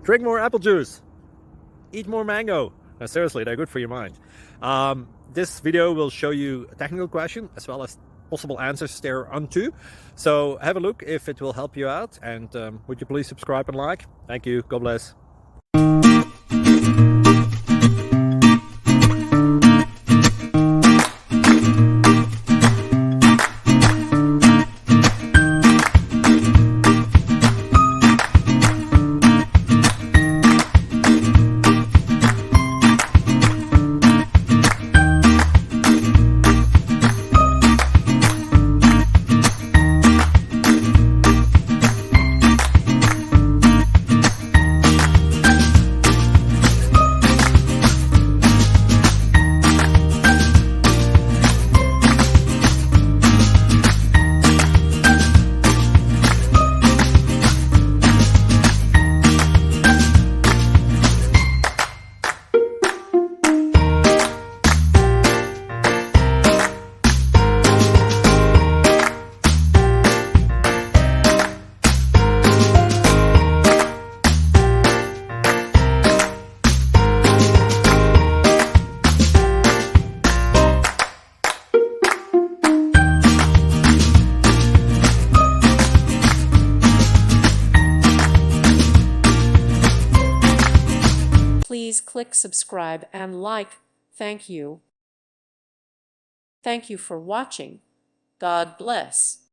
Drink more apple juice. Eat more mango. No, seriously, they're good for your mind. This video will show you a technical question as well as possible answers thereunto. So have a look if it will help you out, and would you please subscribe and like? Thank you. God bless. Please click subscribe and like. Thank you. Thank you for watching. God bless.